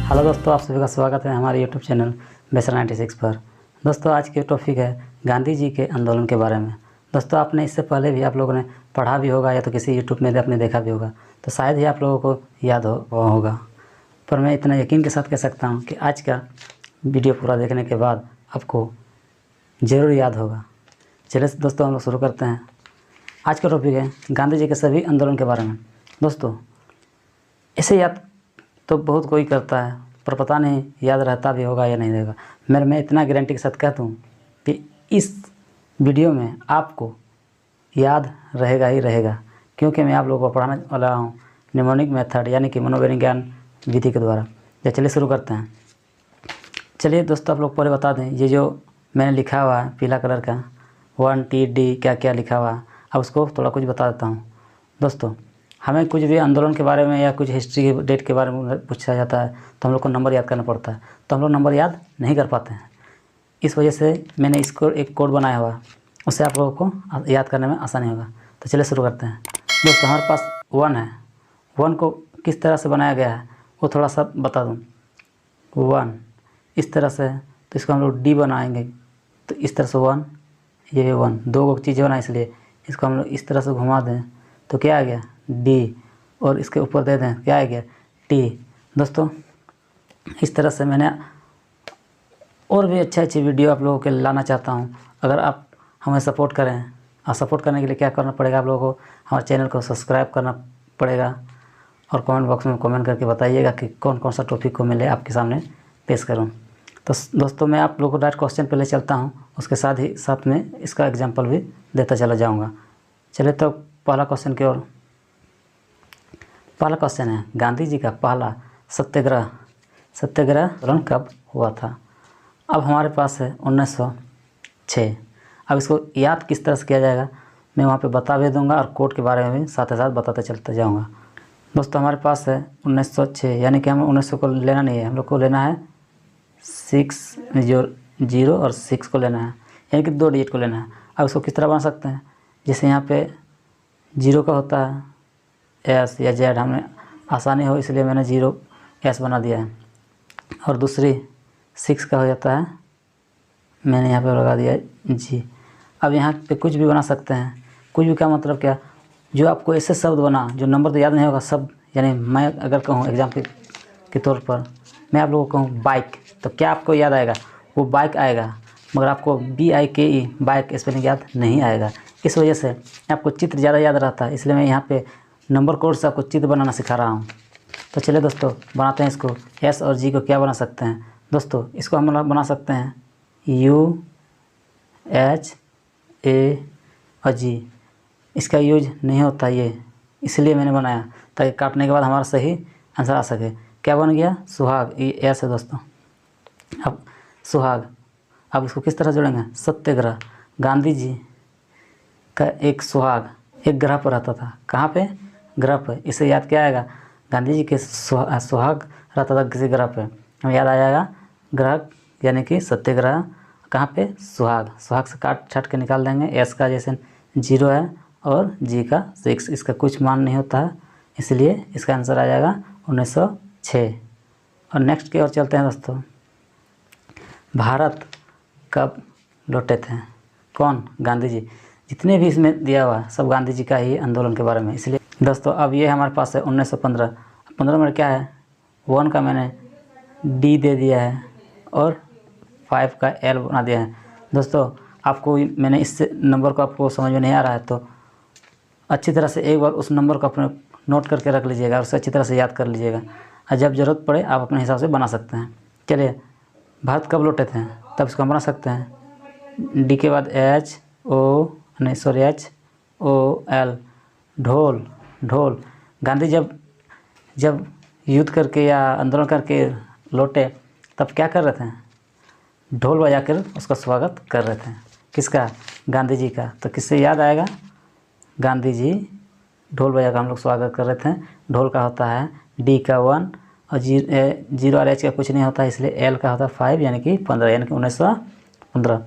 Hello दोस्तों, आप सभी का स्वागत है हमारे यूट्यूब चैनल बेसर 96 पर। दोस्तों, आज की टॉपिक है गांधी जी के आंदोलन के बारे में। दोस्तों, आपने इससे पहले भी आप लोगों ने पढ़ा भी होगा या तो किसी यूट्यूब में आपने देखा भी होगा, तो शायद ही आप लोगों को याद होगा। पर मैं इतना यकीन के साथ कह सकता हूँ कि आज का वीडियो पूरा देखने के बाद आपको ज़रूर याद होगा। चलिए दोस्तों, हम लोग शुरू करते हैं। आज का टॉपिक है गांधी जी के सभी आंदोलन के बारे में। दोस्तों, इसे याद तो बहुत कोई करता है, पर पता नहीं याद रहता भी होगा या नहीं रहेगा। मैं इतना गारंटी के साथ कहता हूँ कि इस वीडियो में आपको याद रहेगा ही रहेगा, क्योंकि मैं आप लोगों को पढ़ाने वाला हूँ निमोनिक मेथड यानी कि मनोविज्ञान विधि के द्वारा। तो चलिए शुरू करते हैं। चलिए दोस्तों, आप लोग पहले बता दें, ये जो मैंने लिखा हुआ है पीला कलर का 1TD क्या क्या लिखा हुआ है, अब उसको थोड़ा कुछ बता देता हूँ। दोस्तों, हमें कुछ भी आंदोलन के बारे में या कुछ हिस्ट्री के डेट के बारे में पूछा जाता है तो हम लोग को नंबर याद करना पड़ता है, तो हम लोग नंबर याद नहीं कर पाते हैं। इस वजह से मैंने इसको एक कोड बनाया हुआ, उससे आप लोगों को याद करने में आसानी होगा। तो चलिए शुरू करते हैं। दोस्तों, हमारे पास 1 है। 1 को किस तरह से बनाया गया है वो थोड़ा सा बता दूँ। 1 इस तरह से, तो इसको हम लोग D बनाएंगे, तो इस तरह से 1, ये 1, 2 चीज़ें बनाए, इसलिए इसको हम लोग इस तरह से घुमा दें तो क्या आ गया D, और इसके ऊपर दे दें क्या आ गया T। दोस्तों, इस तरह से मैंने और भी अच्छी वीडियो आप लोगों के लाना चाहता हूं। अगर आप हमें सपोर्ट करें, और सपोर्ट करने के लिए क्या करना पड़ेगा, आप लोगों को हमारे चैनल को सब्सक्राइब करना पड़ेगा, और कमेंट बॉक्स में कमेंट करके बताइएगा कि कौन कौन सा टॉपिक को मैं ले आपके सामने पेश करूं। तो दोस्तों, मैं आप लोगों को डायरेक्ट क्वेश्चन पे ले चलता हूं, उसके साथ में इसका एग्जाम्पल भी देता चला जाऊँगा। चलिए तो पहला क्वेश्चन की ओर। पहला क्वेश्चन है, गांधी जी का पहला सत्याग्रह आंदोलन कब हुआ था? अब हमारे पास है 1906। अब इसको याद किस तरह से किया जाएगा मैं वहाँ पे बता भी दूंगा, और कोड के बारे में भी साथ ही साथ बताते चलते जाऊंगा। दोस्तों, हमारे पास है 1906, यानी कि हमें 1900 को लेना नहीं है, हम लोग को लेना है 0 और 6 को लेना है, यानी कि 2 डिजिट को लेना है। अब इसको किस तरह बना सकते हैं, जैसे यहाँ पे 0 का होता है S या Z, हमने आसानी हो इसलिए मैंने 0S बना दिया है, और दूसरी 6 का हो जाता है, मैंने यहाँ पे लगा दिया है G। अब यहाँ पे कुछ भी बना सकते हैं। कुछ भी का मतलब क्या, जो आपको ऐसे शब्द बना, जो नंबर तो याद नहीं होगा शब्द, यानी मैं अगर कहूँ एग्जाम्पल के तौर पर, मैं आप लोगों को कहूँ बाइक, तो क्या आपको याद आएगा? वो बाइक आएगा, मगर आपको BIKE बाइक स्पेलिंग याद नहीं आएगा। इस वजह से आपको चित्र ज़्यादा याद रहता है, इसलिए मैं यहाँ पे नंबर कोड से आपको चित्र बनाना सिखा रहा हूँ। तो चलिए दोस्तों, बनाते हैं इसको। S और G को क्या बना सकते हैं? दोस्तों, इसको हम बना सकते हैं UH A और G। इसका यूज नहीं होता ये, इसलिए मैंने बनाया ताकि काटने के बाद हमारा सही आंसर आ सके। क्या बन गया? सुहाग। ये S है दोस्तों। अब सुहाग, अब इसको किस तरह जोड़ेंगे? सत्याग्रह। गांधी जी का एक सुहाग एक ग्रह पर रहता था। कहाँ पे? ग्रह पर। इसे याद क्या आएगा? गांधी जी के सुहाग रहता था किसी ग्रह पे, हमें याद आ जाएगा ग्रह, यानी कि सत्याग्रह। कहाँ पे? सुहाग। सुहाग से काट छाट के निकाल देंगे। S का जैसे 0 है और G का 6, इसका कुछ मान नहीं होता है, इसलिए इसका आंसर आ जाएगा 1906। और नेक्स्ट की ओर चलते हैं दोस्तों। भारत कब लौटे थे? कौन? गांधी जी। जितने भी इसमें दिया हुआ है सब गांधी जी का ही आंदोलन के बारे में। इसलिए दोस्तों, अब ये हमारे पास है 1915। 15 में क्या है? 1 का मैंने D दे दिया है और 5 का L बना दिया है। दोस्तों, आपको मैंने इससे नंबर को आपको समझ में नहीं आ रहा है तो अच्छी तरह से एक बार उस नंबर को अपने नोट करके रख लीजिएगा और उसे अच्छी तरह से याद कर लीजिएगा, और जब ज़रूरत पड़े आप अपने हिसाब से बना सकते हैं। चलिए, भारत कब लौटे थे? तब इसको हम बना सकते हैं D के बाद HOL। ढोल। गांधी जब युद्ध करके या आंदोलन करके लौटे तब क्या कर रहे थे? ढोल बजा कर उसका स्वागत कर रहे थे। किसका? गांधी जी का। तो किससे याद आएगा? गांधी जी ढोल बजा कर हम लोग स्वागत कर रहे थे। ढोल का होता है D का 1 और 0 और H का कुछ नहीं होता है, इसलिए L का होता है 5, यानी कि 15, यानी कि 1915।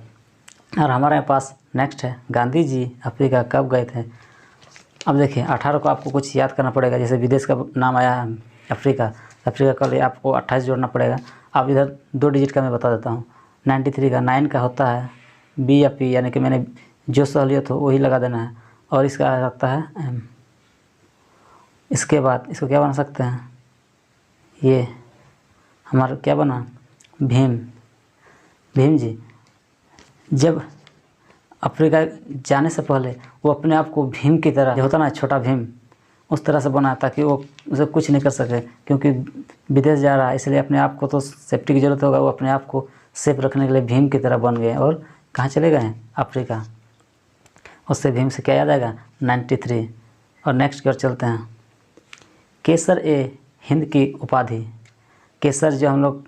और हमारे पास नेक्स्ट है, गांधी जी अफ्रीका कब गए थे? अब देखिए, 18 को आपको कुछ याद करना पड़ेगा, जैसे विदेश का नाम आया है अफ्रीका, अफ्रीका का लिए आपको 28 जोड़ना पड़ेगा। अब इधर 2 डिजिट का मैं बता देता हूँ। 93 का 9 का होता है बी या पी, यानी कि मैंने जो सहूलियत हो वही लगा देना है। और इसका आ सकता है एम। इसके बाद इसको क्या बना सकते हैं, ये हमारा क्या बना, भीम। भीम जी जब अफ्रीका जाने से पहले वो अपने आप को भीम की तरह, जो होता ना छोटा भीम, उस तरह से बना ताकि वो उसे कुछ नहीं कर सके, क्योंकि विदेश जा रहा है इसलिए अपने आप को तो सेफ्टी की ज़रूरत होगा। वो अपने आप को सेफ रखने के लिए भीम की तरह बन गए और कहाँ चले गए, अफ्रीका। उससे भीम से क्या याद आएगा, 93। और नेक्स्ट की ओर चलते हैं। केसर ए हिंद की उपाधि। केसर जो हम लोग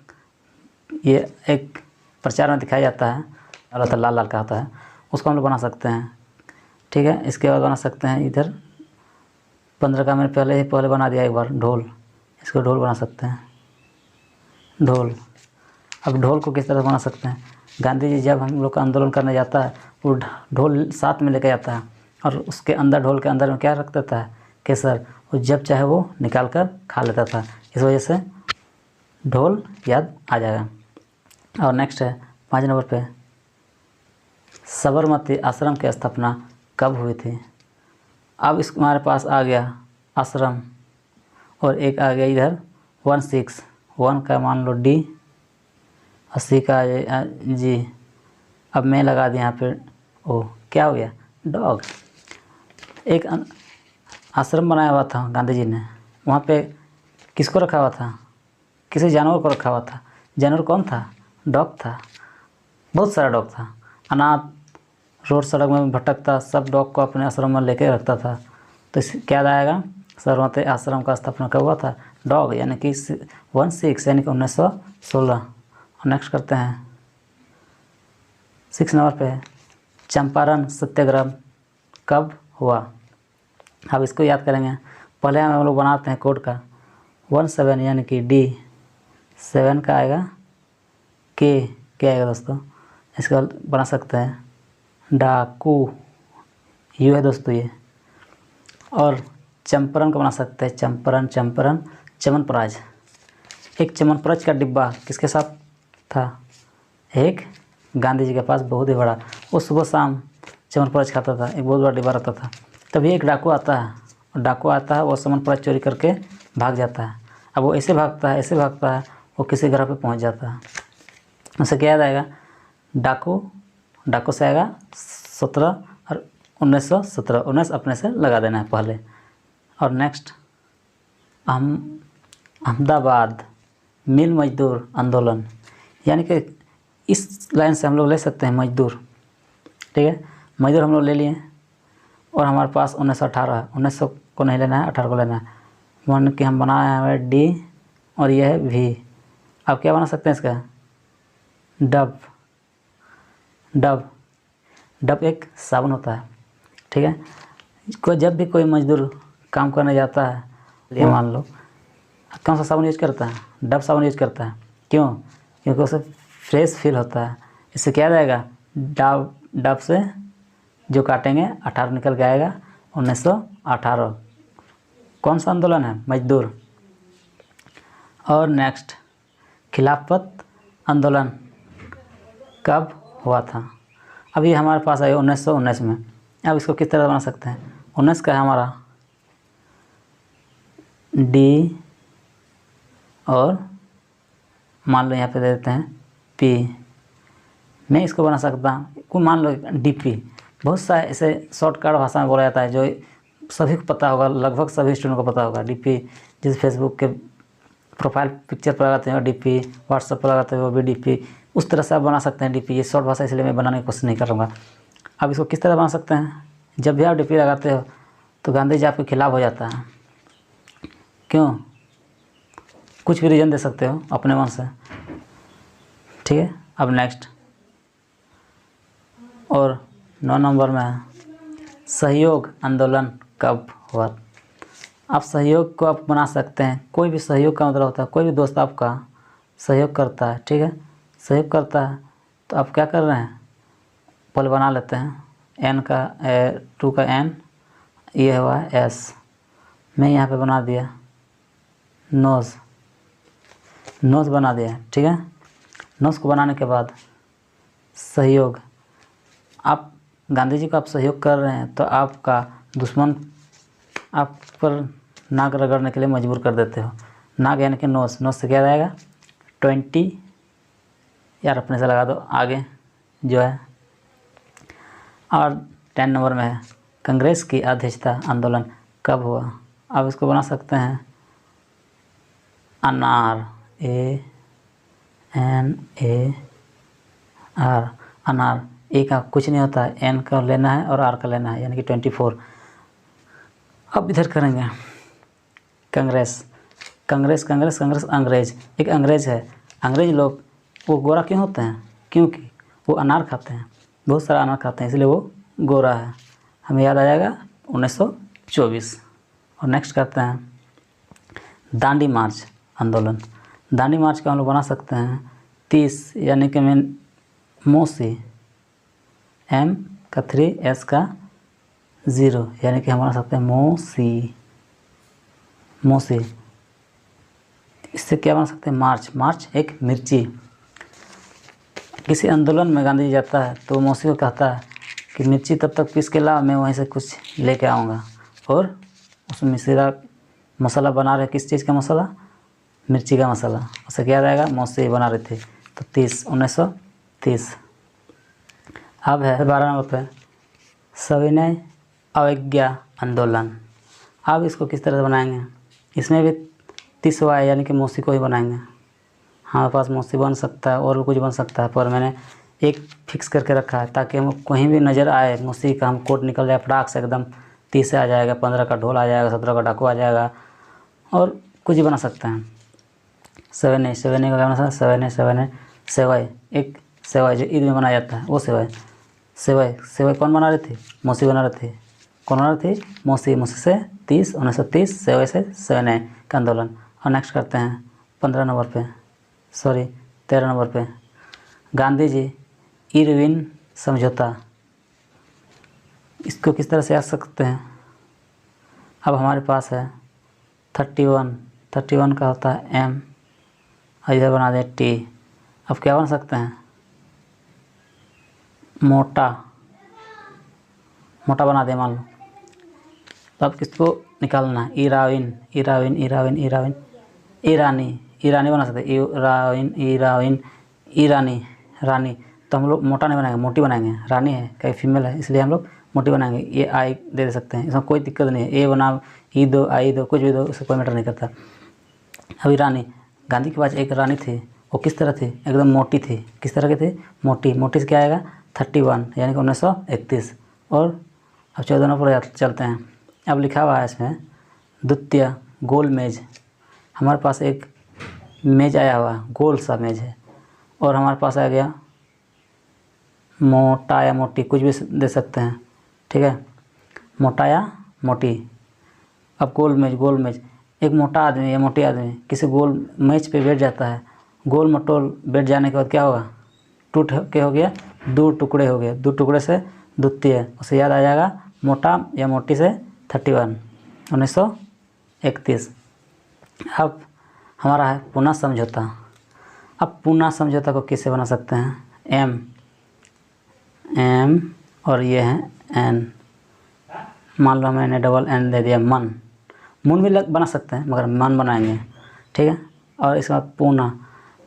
ये एक प्रचार में दिखाया जाता है और लाल लाल का होता है, उसको हम लोग बना सकते हैं। ठीक है, इसके बाद बना सकते हैं इधर 15 का मैंने पहले बना दिया एक बार, ढोल। इसको ढोल बना सकते हैं, ढोल। अब ढोल को किस तरह बना सकते हैं, गांधी जी जब हम लोग का आंदोलन करने जाता है वो ढोल साथ में लेके जाता है और उसके अंदर, ढोल के अंदर में क्या रख देता है, केसर। वो जब चाहे वो निकाल कर खा लेता था, इस वजह से ढोल याद आ जाएगा। और नेक्स्ट है 5 नंबर पे, साबरमती आश्रम की स्थापना कब हुई थी। अब इस हमारे पास आ गया आश्रम और एक आ गया इधर 16, 1 का मान लो डी, 80 का जी। अब मैं लगा दिया यहाँ पे ओ, क्या हो गया, डॉग। एक आश्रम बनाया हुआ था गांधी जी ने, वहाँ पे किसको रखा हुआ था, किसी जानवर को रखा हुआ था। जानवर कौन था, डॉग था। बहुत सारा डॉग था, अनाथ, रोड सड़क में भटकता, सब डॉग को अपने आश्रम में लेके रखता था। तो इस क्या आएगा, साबरमती आश्रम का स्थापना कब हुआ था, डॉग, यानी कि 16 यानी कि 1916। और नेक्स्ट करते हैं 6 नंबर पे, चंपारण सत्याग्रह कब हुआ। अब इसको याद करेंगे, पहले हम लोग बनाते हैं कोड का 17 यानी कि डी, 7 का आएगा के, क्या आएगा दोस्तों, इसका बना सकते हैं डाकू, यू है दोस्तों ये। और चंपारण को बना सकते हैं चंपारण, च्यवनप्राश। एक च्यवनप्राश का डिब्बा किसके साथ था, एक गांधी जी के पास बहुत ही बड़ा, वो सुबह शाम च्यवनप्राश खाता था, एक बहुत बड़ा डिब्बा रहता था। तभी एक डाकू आता है, और डाकू आता है वो च्यवनप्राश चोरी करके भाग जाता है। अब वो ऐसे भागता है, ऐसे भागता है, वो किसी घर पे पहुंच जाता है। उसे क्या याद आएगा, डाकू, डाकू से आएगा 17 और 1917, 19 अपने से लगा देना है पहले। और नेक्स्ट अहमदाबाद मिल मजदूर आंदोलन, यानी कि इस लाइन से हम लोग ले सकते हैं मजदूर। ठीक है, मजदूर हम लोग ले लिए और हमारे पास 1918, 1900 को नहीं लेना है, 18 को लेना है। मान कि हम बनाए हुए डी और यह है वी। अब क्या बना सकते हैं इसका, डब, डब, डब एक साबुन होता है। ठीक है, कोई जब भी कोई मजदूर काम करने जाता है, ये मान लो कौन सा साबुन यूज करता है, डब साबुन यूज करता है। क्यों, क्योंकि उसे फ्रेश फील होता है। इससे क्या रहेगा, डब, डब से जो काटेंगे 18 निकल के आएगा, 1918। कौन सा आंदोलन है, मजदूर। और नेक्स्ट खिलाफत आंदोलन कब हुआ था। अभी हमारे पास आया 1919 में। अब इसको किस तरह बना सकते हैं, 19 का है हमारा डी और मान लो यहाँ पे दे देते हैं पी। मैं इसको बना सकता हूँ, को मान लो डीपी। बहुत सा ऐसे शॉर्टकट भाषा में बोला जाता है जो सभी को पता होगा, लगभग सभी स्टूडेंट को पता होगा। डीपी जैसे फेसबुक के प्रोफाइल पिक्चर पर लगाते हैं डीपी, व्हाट्सएप पर लगाते हैं वो भी डीपी, उस तरह से आप बना सकते हैं डीपी। ये शॉर्ट भाषा इसलिए मैं बनाने की कोशिश नहीं करूँगा। अब इसको किस तरह बना सकते हैं, जब भी आप डीपी लगाते हो तो गांधी जी आपके खिलाफ हो जाता है। क्यों, कुछ भी रीज़न दे सकते हो अपने मन से। ठीक है, अब नेक्स्ट और 9 नंबर में है सहयोग आंदोलन कब हुआ। आप सहयोग को आप बना सकते हैं, कोई भी सहयोग का मतलब होता है कोई भी दोस्त आपका सहयोग करता है। ठीक है, सहयोग करता है तो आप क्या कर रहे हैं, पहले बना लेते हैं एन का 2 का एन, ये हुआ एस। मैं यहाँ पे बना दिया नोज, नोट्स बना दिया, ठीक है। नोट्स को बनाने के बाद सहयोग, आप गांधी जी को आप सहयोग कर रहे हैं तो आपका दुश्मन आप पर नाक रगड़ने के लिए मजबूर कर देते हो। नाक यानी कि नोस, नोस से क्या रहेगा 20, यार अपने से लगा दो आगे जो है। और 10 नंबर में है कांग्रेस की अध्यक्षता आंदोलन कब हुआ। अब इसको बना सकते हैं अनार, ANAR, अनार। ए का कुछ नहीं होता है, एन का लेना है और आर का लेना है, यानी कि 24। अब इधर करेंगे कांग्रेस, कांग्रेस कांग्रेस कांग्रेस अंग्रेज, एक अंग्रेज है। अंग्रेज लोग वो गोरा क्यों होते हैं, क्योंकि वो अनार खाते हैं, बहुत सारा अनार खाते हैं, इसलिए वो गोरा है। हमें याद आ जाएगा 1924। और नेक्स्ट करते हैं दांडी मार्च आंदोलन। दांडी मार्च का हम लोग बना सकते हैं 30, यानी कि मैं मोसी, M का 3 S का 0, यानी कि हम बना सकते हैं मोसी, मोसी। इससे क्या बना सकते हैं मार्च, मार्च एक मिर्ची। किसी आंदोलन में गांधी जी जाता है तो मौसी को कहता है कि मिर्ची तब तक पीस के ला, मैं वहीं से कुछ लेके आऊँगा। और उसमें मिश्रा मसाला बना रहे, किस चीज़ का मसाला, मिर्ची का मसाला। उससे क्या रहेगा मौसी बना रही थी। तो 1930। अब है 12 नंबर पे सविनय अवज्ञा आंदोलन। अब इसको किस तरह से बनाएंगे, इसमें भी 30वां है, यानी कि मौसी को ही बनाएंगे। हमारे पास मौसी बन सकता है और भी कुछ बन सकता है, पर मैंने एक फिक्स करके रखा है ताकि हम कहीं भी नज़र आए मौसी का, हम कोड निकल जाए फटाक से एकदम। 30 से आ जाएगा, 15 का ढोल आ जाएगा, 17 का डाकू आ जाएगा, और कुछ ही बना सकते हैं। सवेने, सवेने का क्या बना सकता है, सवेने, सवेने सेवई, एक सेवई जो ईद में बनाया जाता है वो सेवई। सेवई, सेवई कौन बना रही थी, मौसी बना रही थी। कौन बना रही थी, मौसी। मौसी से 30, 1930, सेवई से सवेने का आंदोलन। और नेक्स्ट करते हैं 15 नंबर पे, सॉरी 13 नंबर पे गांधी जी इरविन समझौता। इसको किस तरह से याद सकते हैं। अब हमारे पास है 31 का होता है M, इधर बना दें T। अब क्या बन सकते हैं, मोटा, मोटा बना दें मान लो। तो अब किसको निकालना है, इराविन, इराविन इराविन इराविन ईरानी, ईरानी बना सकते हैं, इराविन इराविन ईरानी, रानी। तो हम लोग मोटा नहीं बनाएंगे, मोटी बनाएंगे। रानी है क्या, फीमेल है, इसलिए हम लोग मोटी बनाएंगे। ये आई दे सकते हैं, इसमें कोई दिक्कत नहीं है। ए बनाओ, ई दो, आई दो, कुछ भी दो, उससे कोई मैटर नहीं करता। अभी रानी, गांधी के पास एक रानी थी, वो किस तरह थी, एकदम मोटी थी। किस तरह की थी, मोटी। मोटी से क्या आएगा 31, यानी कि 1931। और अब 14 नंबर पर चलते हैं। अब लिखा हुआ है इसमें द्वितीय गोल मेज। हमारे पास एक मेज आया हुआ है, गोल सा मेज है। और हमारे पास आ गया मोटा या मोटी, कुछ भी दे सकते हैं, ठीक है, मोटा या मोटी। अब गोल मेज, गोल मेज, एक मोटा आदमी या मोटी आदमी किसी गोल मेज पे बैठ जाता है। गोल मटोल बैठ जाने के बाद क्या होगा, टूट के हो गया, 2 टुकड़े हो गए, 2 टुकड़े से द्वितीय। उसे याद आ जाएगा मोटा या मोटी से 31, 1931। अब हमारा है पुनः समझौता। अब पुनः समझौता को किससे बना सकते हैं, M, M और ये है N। मान लो मैंने डबल N दे दिया, मन। मुन भी बना सकते हैं, मगर मन बनाएंगे, ठीक है। और इसके बाद पूना,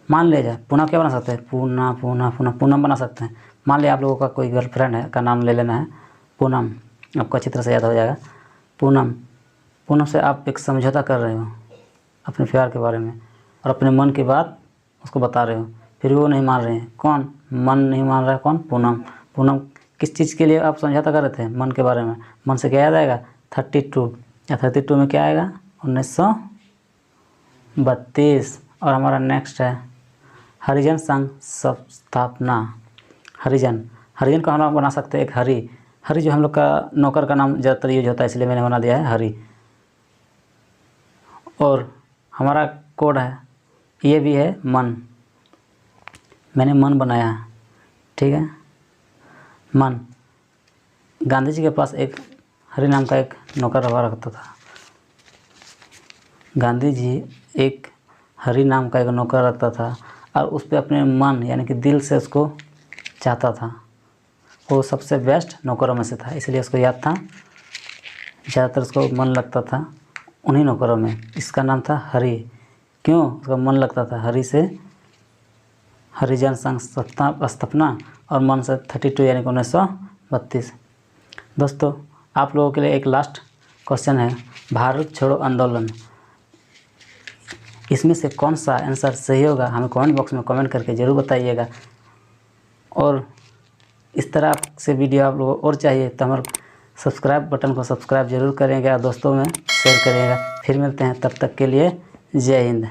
मान ले जाए पूना क्या बना सकते हैं, पूना पूना पूना पूनम बना सकते हैं। मान लिया आप लोगों का कोई गर्लफ्रेंड है, का नाम ले लेना है पूनम, आपको अच्छी तरह से याद हो जाएगा। पूनम, पूनम से आप एक समझौता कर रहे हो अपने प्यार के बारे में, और अपने मन की बात उसको बता रहे हो, फिर वो नहीं मान रहे हैं। कौन, मन नहीं मान रहा है, कौन, पूनम। पूनम किस चीज़ के लिए आप समझौता कर रहे थे, मन के बारे में। मन से क्या याद आएगा 32, या 32 में क्या आएगा 1932। और हमारा नेक्स्ट है हरिजन संघ स्थापना। हरिजन, हरिजन का हम लोग बना सकते हैं एक हरि। हरि जो हम लोग का नौकर का नाम ज़्यादातर यूज होता है, इसलिए मैंने बना दिया है हरि। और हमारा कोड है, ये भी है मन, मैंने मन बनाया है, ठीक है, मन। गांधी जी के पास एक हरि नाम का एक नौकर रहा करता था। गांधी जी एक हरि नाम का एक नौकर रखता था और उस पर अपने मन यानी कि दिल से उसको चाहता था। वो सबसे बेस्ट नौकरों में से था, इसलिए उसको याद था, ज़्यादातर उसको मन लगता था उन्हीं नौकरों में। इसका नाम था हरि। क्यों उसका मन लगता था? हरि से हरिजन संघ स्थापना और मन से 32 यानी कि 1932। दोस्तों आप लोगों के लिए एक लास्ट क्वेश्चन है, भारत छोड़ो आंदोलन, इसमें से कौन सा आंसर सही होगा हमें कमेंट बॉक्स में कमेंट करके ज़रूर बताइएगा। और इस तरह से वीडियो आप लोगों को और चाहिए तो हमारे सब्सक्राइब बटन को सब्सक्राइब जरूर करेंगे और दोस्तों में शेयर करिएगा। फिर मिलते हैं, तब तक के लिए जय हिंद।